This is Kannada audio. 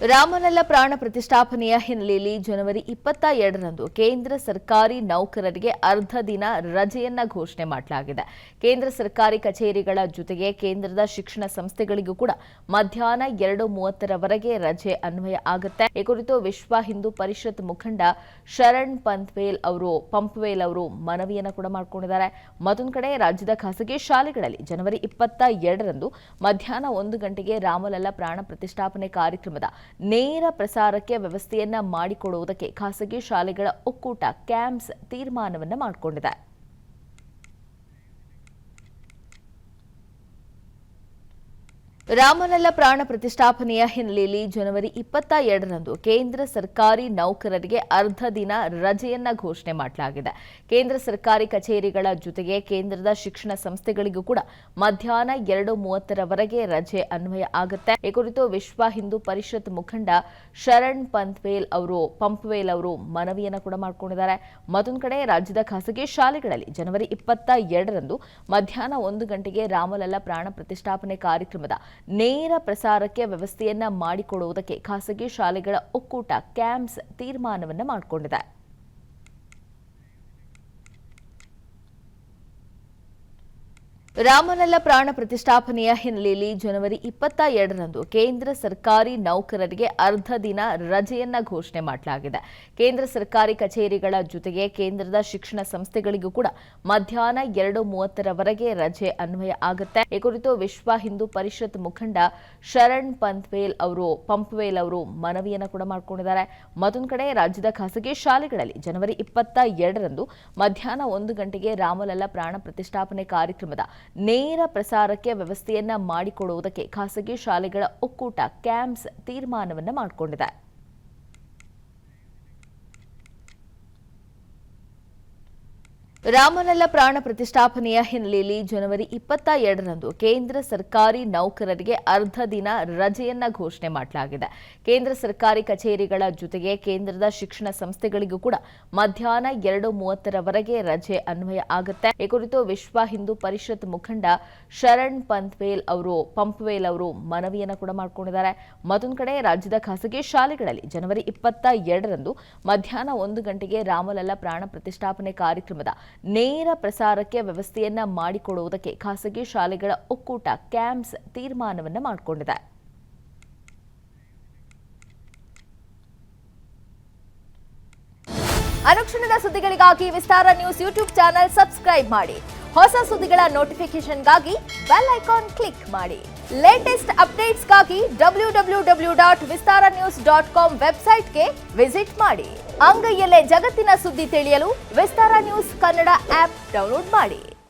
ರಾಮಲಲ್ಲ ಪ್ರಾಣ ಪ್ರತಿಷ್ಠಾಪನೆಯ ಹಿನ್ನೆಲೆಯಲ್ಲಿ ಜನವರಿ 22ರಂದು ಕೇಂದ್ರ ಸರ್ಕಾರಿ ನೌಕರರಿಗೆ ಅರ್ಧ ದಿನ ರಜೆಯನ್ನ ಘೋಷಣೆ ಮಾಡಲಾಗಿದೆ. ಕೇಂದ್ರ ಸರ್ಕಾರಿ ಕಚೇರಿಗಳ ಜೊತೆಗೆ ಕೇಂದ್ರದ ಶಿಕ್ಷಣ ಸಂಸ್ಥೆಗಳಿಗೂ ಕೂಡ ಮಧ್ಯಾಹ್ನ 2:30ರವರೆಗೆ ರಜೆ ಅನ್ವಯ ಆಗುತ್ತೆ. ಈ ಕುರಿತು ವಿಶ್ವ ಹಿಂದೂ ಪರಿಷತ್ ಮುಖಂಡ ಶರಣ್ ಪಂಪ್ವೇಲ್ ಅವರು ಮನವಿಯನ್ನು ಕೂಡ ಮಾಡಿಕೊಂಡಿದ್ದಾರೆ. ಮತ್ತೊಂದು ಕಡೆ ರಾಜ್ಯದ ಖಾಸಗಿ ಶಾಲೆಗಳಲ್ಲಿ ಜನವರಿ 22ರಂದು ಮಧ್ಯಾಹ್ನ 1 ಗಂಟೆಗೆ ರಾಮಲಲ್ಲ ಪ್ರಾಣ ಪ್ರತಿಷ್ಠಾಪನೆ ಕಾರ್ಯಕ್ರಮದ ನೇರ ಪ್ರಸಾರಕ್ಕೆ ವ್ಯವಸ್ಥೆಯನ್ನ ಮಾಡಿಕೊಡುವುದಕ್ಕೆ ಖಾಸಗಿ ಶಾಲೆಗಳ ಒಕ್ಕೂಟ ಕ್ಯಾಂಪ್ಸ್ ತೀರ್ಮಾನವನ್ನ ಮಾಡಿಕೊಂಡಿದೆ. ರಾಮಲಲ್ಲ ಪ್ರಾಣ ಪ್ರತಿಷ್ಠಾಪನೆಯ ಹಿನ್ನೆಲೆಯಲ್ಲಿ ಜನವರಿ 22ರಂದು ಕೇಂದ್ರ ಸರ್ಕಾರಿ ನೌಕರರಿಗೆ ಅರ್ಧ ದಿನ ರಜೆಯನ್ನ ಘೋಷಣೆ ಮಾಡಲಾಗಿದೆ. ಕೇಂದ್ರ ಸರ್ಕಾರಿ ಕಚೇರಿಗಳ ಜೊತೆಗೆ ಕೇಂದ್ರದ ಶಿಕ್ಷಣ ಸಂಸ್ಥೆಗಳಿಗೂ ಕೂಡ ಮಧ್ಯಾಹ್ನ 2:30ರವರೆಗೆ ರಜೆ ಅನ್ವಯ ಆಗುತ್ತೆ. ಈ ಕುರಿತು ವಿಶ್ವ ಹಿಂದೂ ಪರಿಷತ್ ಮುಖಂಡ ಶರಣ್ ಪಂಪ್ವೇಲ್ ಅವರು ಮನವಿಯನ್ನು ಕೂಡ ಮಾಡಿಕೊಂಡಿದ್ದಾರೆ. ಮತ್ತೊಂದು ಕಡೆ ರಾಜ್ಯದ ಖಾಸಗಿ ಶಾಲೆಗಳಲ್ಲಿ ಜನವರಿ 22ರಂದು ಮಧ್ಯಾಹ್ನ 1 ಗಂಟೆಗೆ ರಾಮಲಲ್ಲ ಪ್ರಾಣ ಪ್ರತಿಷ್ಠಾಪನೆ ಕಾರ್ಯಕ್ರಮದ ನೇರ ಪ್ರಸಾರಕ್ಕೆ ವ್ಯವಸ್ಥೆಯನ್ನ ಮಾಡಿಕೊಡುವುದಕ್ಕೆ ಖಾಸಗಿ ಶಾಲೆಗಳ ಒಕ್ಕೂಟ ಕ್ಯಾಂಪ್ಸ್ ತೀರ್ಮಾನವನ್ನ ಮಾಡಿಕೊಂಡಿದೆ. ರಾಮಲಲ್ಲ ಪ್ರಾಣ ಪ್ರತಿಷ್ಠಾಪನೆಯ ಹಿನ್ನೆಲೆಯಲ್ಲಿ ಜನವರಿ 22ರಂದು ಕೇಂದ್ರ ಸರ್ಕಾರಿ ನೌಕರರಿಗೆ ಅರ್ಧ ದಿನ ರಜೆಯನ್ನ ಘೋಷಣೆ ಮಾಡಲಾಗಿದೆ. ಕೇಂದ್ರ ಸರ್ಕಾರಿ ಕಚೇರಿಗಳ ಜೊತೆಗೆ ಕೇಂದ್ರದ ಶಿಕ್ಷಣ ಸಂಸ್ಥೆಗಳಿಗೂ ಕೂಡ ಮಧ್ಯಾಹ್ನ 2:30ರವರೆಗೆ ರಜೆ ಅನ್ವಯ ಆಗುತ್ತೆ. ಈ ಕುರಿತು ವಿಶ್ವ ಹಿಂದೂ ಪರಿಷತ್ ಮುಖಂಡ ಶರಣ್ ಪಂಪ್ವೇಲ್ ಅವರು ಮನವಿಯನ್ನು ಕೂಡ ಮಾಡಿಕೊಂಡಿದ್ದಾರೆ. ಮತ್ತೊಂದು ಕಡೆ ರಾಜ್ಯದ ಖಾಸಗಿ ಶಾಲೆಗಳಲ್ಲಿ ಜನವರಿ 22ರಂದು ಮಧ್ಯಾಹ್ನ 1 ಗಂಟೆಗೆ ರಾಮಲಲ್ಲ ಪ್ರಾಣ ಪ್ರತಿಷ್ಠಾಪನೆ ಕಾರ್ಯಕ್ರಮದ ನೇರ ಪ್ರಸಾರಕ್ಕೆ ವ್ಯವಸ್ಥೆಯನ್ನ ಮಾಡಿಕೊಡುವುದಕ್ಕೆ ಖಾಸಗಿ ಶಾಲೆಗಳ ಒಕ್ಕೂಟ ಕ್ಯಾಂಪ್ಸ್ ತೀರ್ಮಾನವನ್ನ ಮಾಡಿಕೊಂಡಿದೆ. ರಾಮಲಲ್ಲ ಪ್ರಾಣ ಪ್ರತಿಷ್ಠಾಪನೆಯ ಹಿನ್ನೆಲೆಯಲ್ಲಿ ಜನವರಿ 22ರಂದು ಕೇಂದ್ರ ಸರ್ಕಾರಿ ನೌಕರರಿಗೆ ಅರ್ಧ ದಿನ ರಜೆಯನ್ನ ಘೋಷಣೆ ಮಾಡಲಾಗಿದೆ. ಕೇಂದ್ರ ಸರ್ಕಾರಿ ಕಚೇರಿಗಳ ಜೊತೆಗೆ ಕೇಂದ್ರದ ಶಿಕ್ಷಣ ಸಂಸ್ಥೆಗಳಿಗೂ ಕೂಡ ಮಧ್ಯಾಹ್ನ 2:30ರವರೆಗೆ ರಜೆ ಅನ್ವಯ ಆಗುತ್ತೆ. ಈ ಕುರಿತು ವಿಶ್ವ ಹಿಂದೂ ಪರಿಷತ್ ಮುಖಂಡ ಶರಣ್ ಪಂಪ್ವೇಲ್ ಅವರು ಮನವಿಯನ್ನು ಕೂಡ ಮಾಡಿಕೊಂಡಿದ್ದಾರೆ. ಮತ್ತೊಂದು ಕಡೆ ರಾಜ್ಯದ ಖಾಸಗಿ ಶಾಲೆಗಳಲ್ಲಿ ಜನವರಿ 22ರಂದು ಮಧ್ಯಾಹ್ನ 1 ಗಂಟೆಗೆ ರಾಮಲಲ್ಲ ಪ್ರಾಣ ಪ್ರತಿಷ್ಠಾಪನೆ ಕಾರ್ಯಕ್ರಮದ ನೇರ ಪ್ರಸಾರಕ್ಕೆ ವ್ಯವಸ್ಥೆಯನ್ನ ಮಾಡಿಕೊಡುವುದಕ್ಕೆ ಖಾಸಗಿ ಶಾಲೆಗಳ ಒಕ್ಕೂಟ ಕ್ಯಾಂಪ್ಸ್ ತೀರ್ಮಾನವನ್ನ ಮಾಡಿಕೊಂಡಿದೆ. ಅನುಕ್ಷಣದ ಸುದ್ದಿಗಳಿಗಾಗಿ ವಿಸ್ತಾರ ನ್ಯೂಸ್ ಯೂಟ್ಯೂಬ್ ಚಾನೆಲ್ ಸಬ್ಸ್ಕ್ರೈಬ್ ಮಾಡಿ. ಹೊಸ ಸುದ್ದಿಗಳ ನೋಟಿಫಿಕೇಶನ್ಗಾಗಿ ಬೆಲ್ ಐಕಾನ್ ಕ್ಲಿಕ್ ಮಾಡಿ. ಲೇಟೆಸ್ಟ್ ಅಪ್ಡೇಟ್ಸ್ಗಾಗಿ www.vistaranews.com ವೆಬ್ಸೈಟ್ಗೆ ವಿಸಿಟ್ ಮಾಡಿ. ಅಂಗೈಯಲ್ಲೇ ಜಗತ್ತಿನ ಸುದ್ದಿ ತಿಳಿಯಲು ವಿಸ್ತಾರ ನ್ಯೂಸ್ ಕನ್ನಡ ಆಪ್ ಡೌನ್ಲೋಡ್ ಮಾಡಿ.